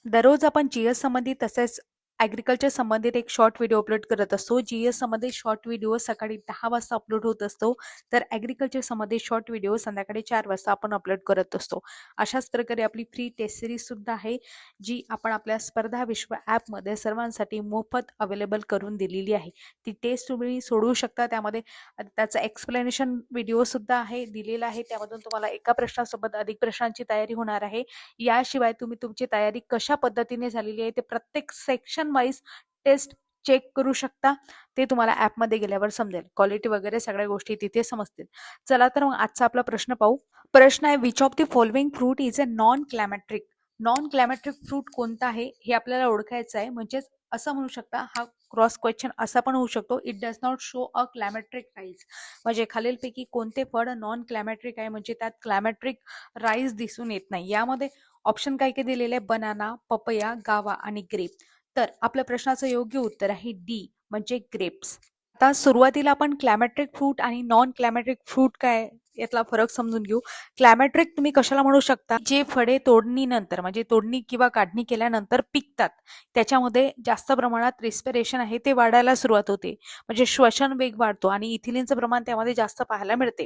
दररोज आपण जीएस संबंधित तसेच ॲग्रिकल्चर संबंधित एक शॉर्ट व्हिडिओ अपलोड करत असतो. जीएस संबंधित शॉर्ट व्हिडिओ सकाळी 10 वाजता अपलोड होत असतो, तर ॲग्रिकल्चर संबंधित शॉर्ट व्हिडिओ संध्याकाळी 4 वाजता आपण अपलोड करत असतो. अशाच प्रकारे आपली फ्री टेस्ट सिरीज सुद्धा आहे, जी आपण आपल्या स्पर्धा विश्व ॲपमध्ये सर्वांसाठी मोफत अवेलेबल करून दिलेली आहे. ती टेस्ट तुम्ही सोडवू शकता. त्यामध्ये त्याचं एक्सप्लेनेशन व्हिडिओ सुद्धा आहे दिलेला आहे. त्यामधून तुम्हाला एका प्रश्नासोबत अधिक प्रश्नांची तयारी होणार आहे. याशिवाय तुम्ही तुमची तयारी कशा पद्धतीने झालेली आहे ते प्रत्येक सेक्शन वाईज टेस्ट चेक करू शकता. ते तुम्हाला ॲपमध्ये गेल्यावर समजेल. क्वालिटी वगैरे सगळ्या गोष्टी तिथे समजतील. चला तर मग आजचा आपला प्रश्न पाहू. प्रश्न आहे, which of the following fruit is a non climacteric. Non climacteric fruit कोणता आहे हे आपल्याला ओळखायचं आहे. म्हणजेच असं म्हणू शकता, हा क्रॉस क्वेश्चन असा पण होऊ शकतो, it does not show a climacteric rise. म्हणजे खालीलपैकी कोणते फळ नॉन क्लायमॅट्रिक आहे, म्हणजे त्यात क्लायमॅट्रिक राईज दिसून येत नाही. यामध्ये ऑप्शन काय काय दिलेले आहे, बनाना, पपया, गावा आणि ग्रेप. तर आपल्या प्रश्नाचं योग्य उत्तर आहे डी, म्हणजे ग्रेप्स. आता सुरुवातीला आपण क्लायमॅट्रिक फ्रूट आणि नॉन क्लायमॅट्रिक फ्रूट काय यातला फरक समजून घेऊ. क्लायमॅट्रिक तुम्ही कशाला म्हणू शकता, जे फळे तोडणीनंतर म्हणजे तोडणी किंवा काढणी केल्यानंतर पिकतात, त्याच्यामध्ये जास्त प्रमाणात रेस्पिरेशन आहे ते वाढायला सुरुवात होते, म्हणजे श्वसन वेग वाढतो आणि इथिलिनचं प्रमाण त्यामध्ये जास्त पाहायला मिळते.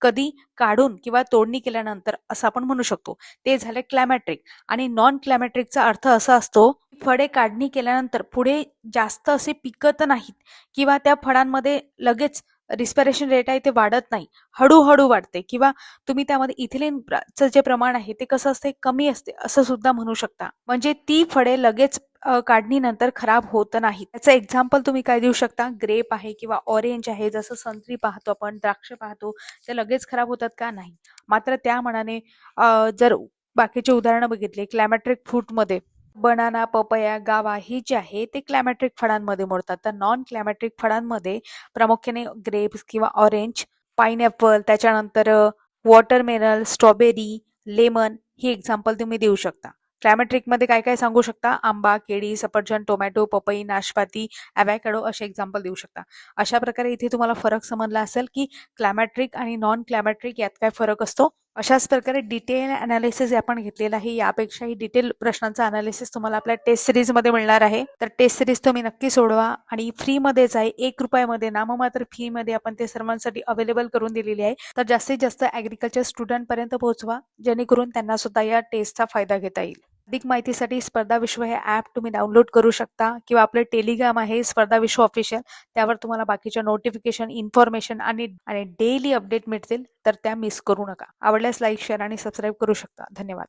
कधी काढून किंवा तोडणी केल्यानंतर असं आपण म्हणू शकतो. ते झाले क्लायमॅट्रिक. आणि नॉन क्लायमॅट्रिकचा अर्थ असा असतो, फळे काढणी केल्यानंतर पुढे जास्त असे पिकत नाहीत किंवा त्या फळांमध्ये लगेच रिस्पिरेशन रेट आहे ते वाढत नाही, हळूहळू वाढते, किंवा तुम्ही त्यामध्ये इथिलिनचं जे प्रमाण आहे ते कसं असते, कमी असते असं सुद्धा म्हणू शकता. म्हणजे ती फळे लगेच काढणीनंतर खराब होत नाही. त्याचं एक्झाम्पल तुम्ही काय देऊ शकता, ग्रेप आहे किंवा ऑरेंज आहे. जसं संत्री पाहतो आपण, द्राक्ष पाहतो, ते लगेच खराब होतात का, नाही. मात्र त्या मानाने जर बाकीचे उदाहरणं बघितले क्लायमॅट्रिक फ्रूटमध्ये, बनाना, पपया, गावा ही जी आहे ते क्लायमॅट्रिक फळांमध्ये मोडतात. तर नॉन क्लायमॅट्रिक फळांमध्ये प्रामुख्याने ग्रेप्स किंवा ऑरेंज, पाइनॲपल, त्याच्यानंतर वॉटरमेलन, स्ट्रॉबेरी, लेमन ही एक्झाम्पल तुम्ही देऊ शकता. क्लायमॅट्रिकमध्ये काय काय सांगू शकता, आंबा, केळी, सफरचंद, टोमॅटो, पपई, नाशपाती, ॲव्हॅकॅडो असे एक्झाम्पल देऊ शकता. अशा प्रकारे इथे तुम्हाला फरक समजला असेल की क्लायमॅट्रिक आणि नॉन क्लायमॅट्रिक यात काय फरक असतो. अशाच प्रकारे डिटेल अनालिसिस आपण घेतलेला आहे. यापेक्षाही डिटेल प्रश्नांचा अनालिसिस तुम्हाला आपल्या टेस्ट सिरीजमध्ये मिळणार आहे. तर टेस्ट सिरीज तुम्ही नक्की सोडवा आणि फ्रीमध्येच आहे, 1 रुपयामध्ये नाममात्र फीमध्ये आपण ते सर्वांसाठी अवेलेबल करून दिलेली आहे. तर जास्तीत जास्त ॲग्रिकल्चर स्टुडंटपर्यंत पोहोचवा, जेणेकरून त्यांना सुद्धा या टेस्टचा फायदा घेता येईल. अधिक माहितीसाठी स्पर्धा विश्व हे ॲप तुम्ही डाउनलोड करू शकता, किंवा आपले टेलिग्राम आहे स्पर्धा विश्व ऑफिशियल, त्यावर तुम्हाला बाकीच्या नोटिफिकेशन, इन्फॉर्मेशन आणि डेली अपडेट मिळतील. तर त्या मिस करू नका. आवडल्यास लाईक, शेअर आणि सबस्क्राईब करू शकता. धन्यवाद.